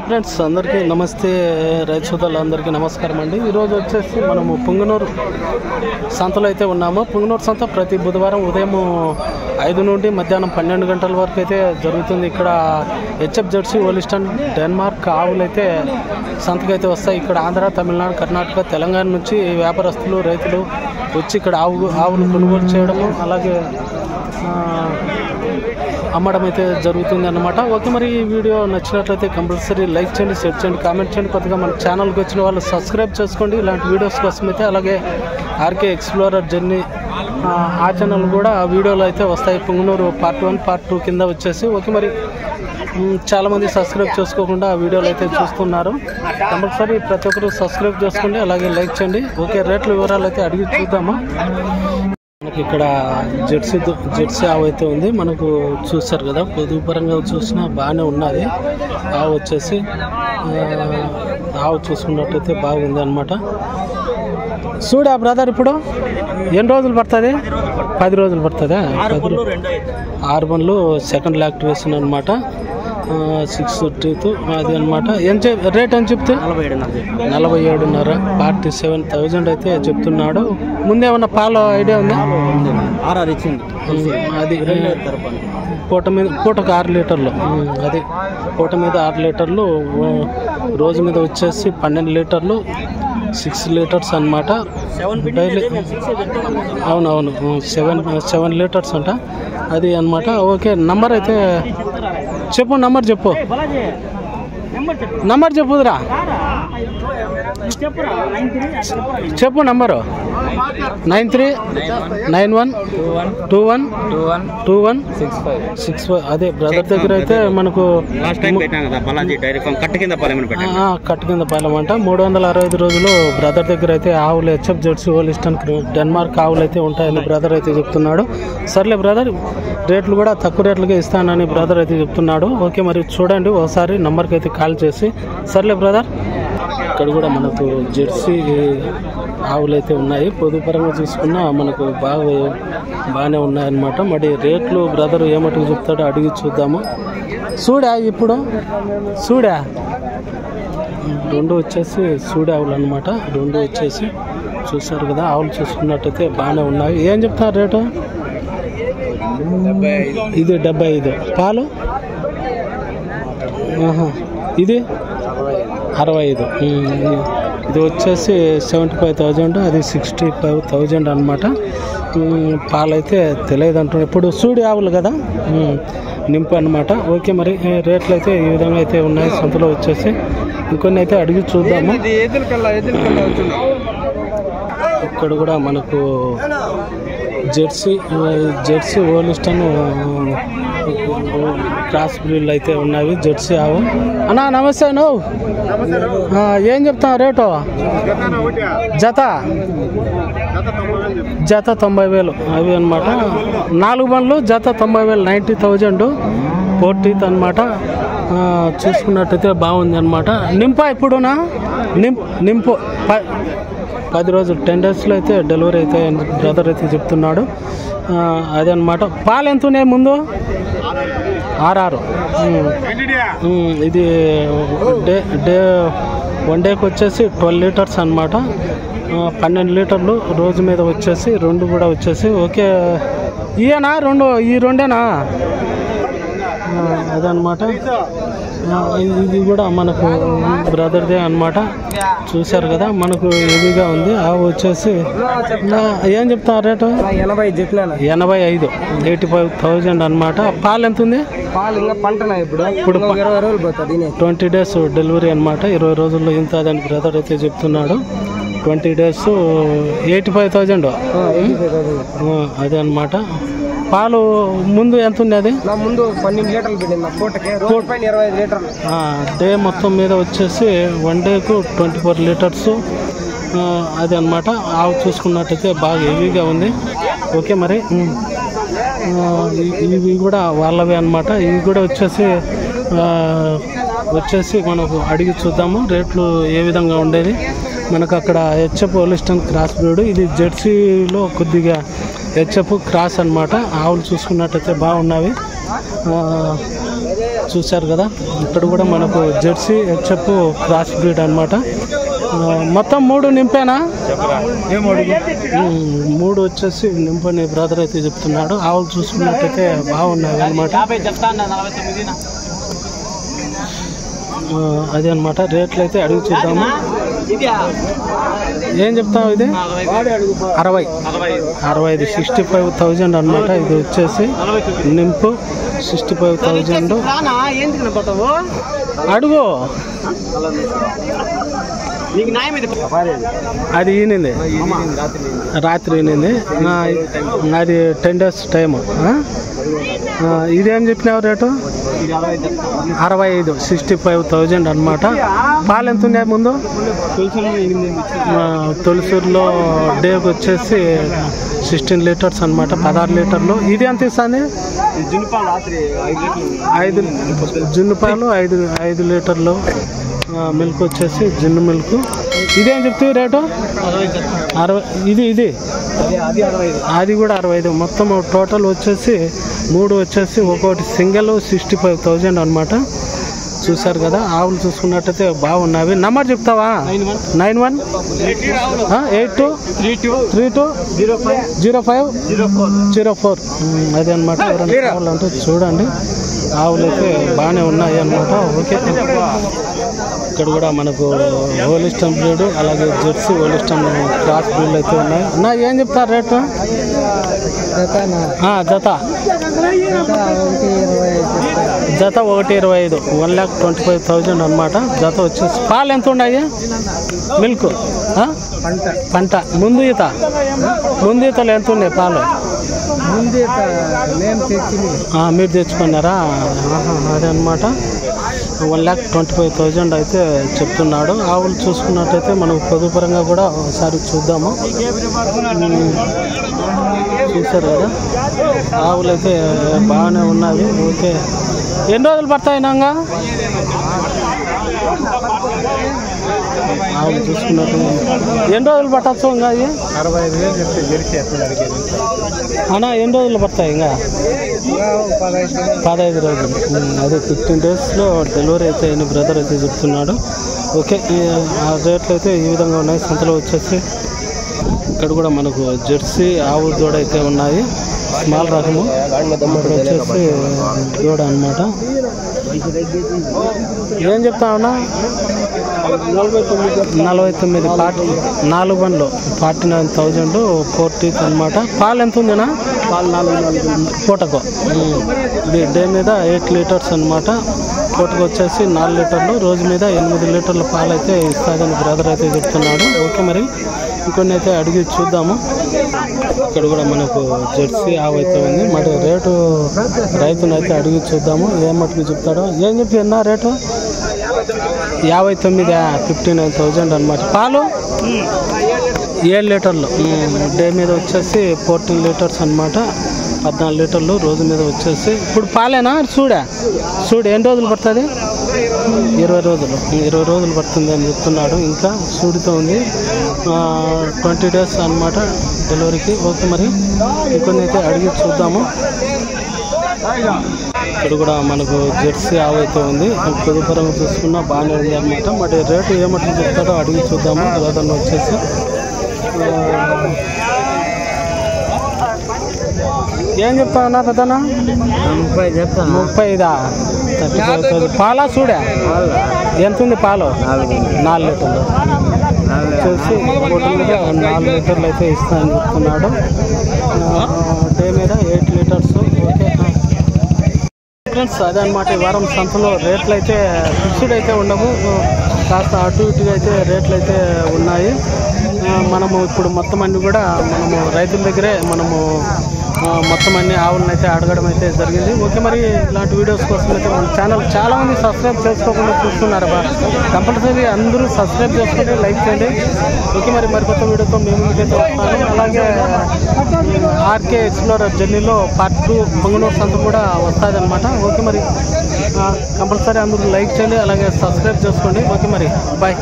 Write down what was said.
Friends అందరికీ నమస్తే, రైతు సోదరులందరికీ నమస్కారం అండి. ఈరోజు వచ్చేసి మనము పుంగనూరు సంతలో అయితే ఉన్నాము. పుంగనూరు సంత ప్రతి బుధవారం ఉదయం 5 నుండి మధ్యాహ్నం 12 గంటల వరకు అయితే జరుగుతుంది. ఇక్కడ హెచ్ఎఫ్ జెర్సీ, హోలిస్టన్, డెన్మార్క్ ఆవులు అయితే సంతకైతే వస్తాయి. ఇక్కడ ఆంధ్ర, తమిళనాడు, కర్ణాటక, తెలంగాణ నుంచి వ్యాపారస్తులు, రైతులు వచ్చి ఇక్కడ ఆవులు కొనుగోలు చేయడము, అలాగే అమ్మడం అయితే జరుగుతుంది అన్నమాట. ఓకే, మరి ఈ వీడియో నచ్చినట్లయితే కంపల్సరీ లైక్ చేయండి, షేర్ చేయండి, కామెంట్ చేయండి. కొత్తగా మన ఛానల్కి వచ్చిన వాళ్ళు సబ్స్క్రైబ్ చేసుకోండి ఇలాంటి వీడియోస్ కోసం అయితే. అలాగే ఆర్కే ఎక్స్ప్లోరర్ జర్నీ ఆ ఛానల్ కూడా ఆ వీడియోలు అయితే వస్తాయి. పుంగనూరు పార్ట్ 1, పార్ట్ 2 కింద వచ్చేసి. ఓకే, మరి చాలామంది సబ్స్క్రైబ్ చేసుకోకుండా ఆ వీడియోలు అయితే చూస్తున్నారు. కంపల్సరీ ప్రతి ఒక్కరు సబ్స్క్రైబ్ చేసుకోండి, అలాగే లైక్ చేయండి. ఓకే, రేట్ల వివరాలు అయితే అడిగి చూద్దామా. మనకి ఇక్కడ జెర్సీ ఆవు అయితే ఉంది. మనకు చూస్తారు కదా, పొదుగు పరంగా చూసినా బాగానే ఉన్నది. ఆవు వచ్చేసి ఆవు చూసుకున్నట్టయితే బాగుంది అనమాట. చూడా బ్రదర్, ఇప్పుడు ఎన్ని రోజులు పడుతుంది? 10 రోజులు పడుతుందా? 6 బండ్లు సెకండ్ యాక్టివేషన్ అనమాట. 6 teeth అది అనమాట. రేట్ అని చెప్తే 47.5, 47,000 అయితే చెప్తున్నాడు. ముందేమన్నా పాల ఐడియా ఉందా? అది పూటకు 6 లీటర్లు. అది పూట మీద 6 లీటర్లు, రోజు మీద వచ్చేసి 12 లీటర్లు, 6 లీటర్స్ అనమాట డైలీ. అవునవును, 7 లీటర్స్ అంట అది అనమాట. ఓకే, నంబర్ అయితే చెప్పు, నంబర్ చెప్పుదురా, చెప్పు నంబరు. 9391212165. అదే బ్రదర్ దగ్గర అయితే మనకు కట్టు కింద పాలెం అంట. 365 రోజులు బ్రదర్ దగ్గర అయితే ఆవులు హెచ్ఎఫ్ జెర్సీ, హోలిస్టన్, డెన్మార్క్ ఆవులు అయితే ఉంటాయని బ్రదర్ అయితే చెప్తున్నాడు. సర్లే బ్రదర్, రేట్లు కూడా తక్కువ రేట్లుగా ఇస్తానని బ్రదర్ అయితే చెప్తున్నాడు. ఓకే, మరి చూడండి ఒకసారి నంబర్కి అయితే కాల్ చేసి. సర్లే బ్రదర్, ఇక్కడ కూడా మనకు జెర్సీ ఆవులు అయితే ఉన్నాయి. పొదుగు పరంగా చూసుకున్నా మనకు బాగానే ఉన్నాయన్నమాట. మరి రేట్లు బ్రదర్ ఏమట్టుకు చెప్తాడో అడిగి చూద్దాము. ఇప్పుడు రెండు వచ్చేసి ఆవులు అనమాట. రెండు వచ్చేసి చూసారు కదా, ఆవులు చూసుకున్నట్టయితే బాగానే ఉన్నాయి. ఏం చెప్తారు రేటు? ఇది 75. పాలు ఇది 65. ఇది వచ్చేసి 75,000, అది 65,000 అనమాట. పాలైతే తెలియదు అంటున్నాడు. ఇప్పుడు ఆవులు కదా, నింపు అనమాట. ఓకే, మరి రేట్లు అయితే ఈ విధంగా అయితే ఉన్నాయి సంతలో వచ్చేసి. ఇంకొన్ని అయితే అడిగి చూద్దాము. ఇక్కడ కూడా మనకు జెర్సీ, హోలిస్టన్ క్రాస్ బ్రీడ్లు అయితే ఉన్నాయి. జెర్సీ ఆవు. అన్నా నమస్తే. నువ్వు ఏం చెప్తావు రేటు? జత 90,000 అవి అనమాట. 4 బండ్లు జత 90,000, 90,000. 4 teeth అనమాట. చూసుకున్నట్టయితే బాగుంది అనమాట. నింపా ఇప్పుడునా? నింపు 10 రోజులు, 10 daysలో అయితే డెలివరీ అయితే బ్రదర్ అయితే చెప్తున్నాడు. అదే అనమాట. పాలు ఎంత ఉన్నాయి ముందు? 6. ఇది వన్ డేకి వచ్చేసి 12 లీటర్స్ అనమాట. 12 లీటర్లు రోజు మీద వచ్చేసి 2 కూడా వచ్చేసి. ఓకే, ఇయేనా ఈ రెండేనా? అదనమాట. ఇది కూడా మనకు బ్రదర్దే అనమాట. చూశారు కదా, మనకు హెవీగా ఉంది. ఆవు వచ్చేసి ఏం చెప్తారు రేటు? 85, 85,000 అనమాట. పాలు ఎంత ఉంది? ఇప్పుడు 20 days డెలివరీ అనమాట. 20 రోజుల్లో ఇంత అని బ్రదర్ అయితే చెప్తున్నాడు. 20 days 85,000. అదే అనమాట. పాలు ముందు ఎంత ఉంది? అది ముందు 12 లీటర్లు పెట్టింది పూటకి, 25 లీటర్లు. డే మొత్తం మీద వచ్చేసి 1 డేకు 24 లీటర్స్. అది అనమాట. ఆవు చూసుకున్నట్టయితే బాగా హెవీగా ఉంది. ఓకే, మరి ఇవి కూడా వాళ్ళవే అనమాట. ఇవి కూడా వచ్చేసి మనకు అడిగి చూద్దాము రేట్లు ఏ విధంగా ఉండేది. మనకు అక్కడ హెచ్ఎఫ్, హోలిస్టన్ క్రాస్ బ్రీడ్. ఇది జెర్సీలో కొద్దిగా హెచ్ఎఫ్ క్రాస్ అనమాట. ఆవులు చూసుకున్నట్టయితే బాగున్నవి. చూశారు కదా, ఇక్కడ కూడా మనకు జెర్సీ హెచ్ఎఫ్ క్రాస్ బ్రీడ్ అనమాట. మొత్తం 3 నింపేనా? 3 వచ్చేసి నింపని బ్రదర్ అయితే చెప్తున్నాడు. ఆవులు చూసుకున్నట్టయితే బాగున్నాయి అనమాట. అదే అనమాట. రేట్లు అయితే అడిగి చూద్దాము. ఏం చెప్తావు? ఇది 65 65,000 అనమాట. ఇది వచ్చేసి నింపు 65,000 అడుగు. అది ఈనింది, రాత్రి ఈనింది. అది 10 days టైము. ఇదేం చెప్పినావు రేటు? 65 65,000 అనమాట. పాలు ఎంత ఉన్నాయి ముందు? తొలిసూరులో డేకి వచ్చేసి 16 లీటర్స్ అనమాట, 16 లీటర్లు. ఇది ఎంత ఇస్తుంది? జున్ను పాలు 5 లీటర్లు. మిల్క్ వచ్చేసి జున్ను మిల్క్. ఇదేం చెప్తావు రేటు? 60. ఇది అది కూడా 65. మొత్తం టోటల్ వచ్చేసి 3 వచ్చేసి ఒక్కొక్కటి సింగిల్ 65,000 అనమాట. చూసారు కదా, ఆవులు చూసుకున్నట్టయితే బాగున్నావి. నంబర్ చెప్తావా? 9182320504. అదే అనమాట. ఎవరైనా కావాలంటే చూడండి, ఆవులు అయితే బాగానే ఉన్నాయి అనమాట. ఓకే, ఇక్కడ కూడా మనకు హోలిస్టన్ బ్రీడ్ అలాగే జెర్సీ హోలిస్టన్ క్రాస్ బ్రీడ్ అయితే ఉన్నాయి. అన్నా ఏం చెప్తారు రేటు? జత 125 1,25,000 అనమాట. జత వచ్చేసి పాలు ఎంత ఉన్నాయి? మిల్క్ పంట ముందు ఈతలు ఎంత ఉన్నాయి పాలు? మీరు తెచ్చుకున్నారా? అదే అనమాట. 1,25,000 అయితే చెప్తున్నాడు. ఆవులు చూసుకున్నట్టయితే మనకు పొదుపరంగా కూడా ఒకసారి చూద్దాము. చూసారు కదా, ఆవులు అయితే బాగానే ఉన్నాయి. ఓకే, ఎన్ని రోజులు పడతాయి నాంగా? ఆవులు చూసుకున్నట్టు ఎన్ని రోజులు పట్టచ్చు? ఇంకా 65,000 చెప్తే జెర్సీ ఎప్పుడు అడిగేది అన్నా ఎన్ని రోజులు పడతాయి? ఇంకా 15 రోజులు. అదే 15 daysలో డెలివరీ అయితే అయిన బ్రదర్ అయితే చెప్తున్నాడు. ఓకే, ఆ రేట్లు అయితే ఈ విధంగా ఉన్నాయి. సంతలో వచ్చేసి ఇక్కడ కూడా మనకు జెర్సీ ఆవు దూడ అయితే ఉన్నాయి. స్మాల్ రకము వచ్చేసి దూడ అనమాట. ఏం చెప్తామన్నా? 49 4 బండ్లు 49,000 40 అనమాట. పాలు ఎంత ఉందినా? పాలు 4 పూటకు. డే మీద 8 లీటర్స్ అనమాట. పూటకు వచ్చేసి 4 లీటర్లు. రోజు మీద 8 లీటర్ల పాలు అయితే ఇస్తుందని బ్రదర్ అయితే చెప్తున్నాడు. ఓకే, మరి ఇంకొన్ని అయితే అడిగి చూద్దాము. ఇక్కడ కూడా మనకు జెర్సీ ఆవు అయితే ఉంది. మరి రేటు రైతును అయితే అడిగి చూద్దాము, ఏం మట్టుకు చెప్తాడో. ఏం చెప్తున్నా రేటు? 59 59,000 అనమాట. పాలు 7 లీటర్లు. డే మీద వచ్చేసి 14 లీటర్స్ అనమాట. 14 లీటర్లు రోజు మీద వచ్చేసి. ఇప్పుడు పాలేనా? చూడు ఎన్ని రోజులు పడుతుంది? 20 రోజులు పడుతుంది అని చెప్తున్నాడు. ఇంకా సూడితో ఉంది. 20 days అనమాట డెలివరీకి. ఓకే, మరి ఇంకొన్ని అయితే అడిగి చూద్దాము. ఇక్కడ కూడా మనకు జెర్సీ ఆవు అయితే ఉంది. పొదుపరంగా చూసుకున్నా బాగానే ఉంది అనమాట. మరి రేటు ఏమట్లా చెప్తాడో అడిగి చూద్దాము. తర్వాత వచ్చేసి ఏం చెప్తావన్నా పెద్దనా? 30 చెప్తాను. 35 పాలా? చూడా ఎంత ఉంది పాలు? 4 లీటర్లు వచ్చేసి 4 లీటర్లు అయితే ఇస్తానని చెప్తున్నాడు. డే మీద 8 లీటర్స్. ఓకే ఫ్రెండ్స్, అదే అనమాట. ఈ వారం సంతలో రేట్లు అయితే ఫిక్స్డ్ అయితే ఉండవు, కాస్త అటు ఇటుగా అయితే రేట్లు అయితే ఉన్నాయి. మనము ఇప్పుడు మొత్తం అన్ని కూడా మనము రైతుల దగ్గరే మనము మొత్తం అన్ని ఆవులను అయితే అడగడం అయితే జరిగింది. ఓకే, మరి ఇలాంటి వీడియోస్ కోసం అయితే మన ఛానల్ చాలామంది సబ్స్క్రైబ్ చేసుకోకుండా చూస్తున్నారు. కంపల్సరీ అందరూ సబ్స్క్రైబ్ చేసుకుంటే లైక్ చేయండి. ఓకే, మరి కొత్త వీడియోతో మేము ముందుకైతే వస్తాను. అలాగే ఆర్కే ఎక్స్ప్లోరర్ జర్నీలో పార్ట్ 2 పొంగనూరు సంత కూడా వస్తుంది అనమాట. ఓకే, మరి కంపల్సరీ అందరూ లైక్ చేయండి, అలాగే సబ్స్క్రైబ్ చేసుకోండి. ఓకే, మరి బాయ్.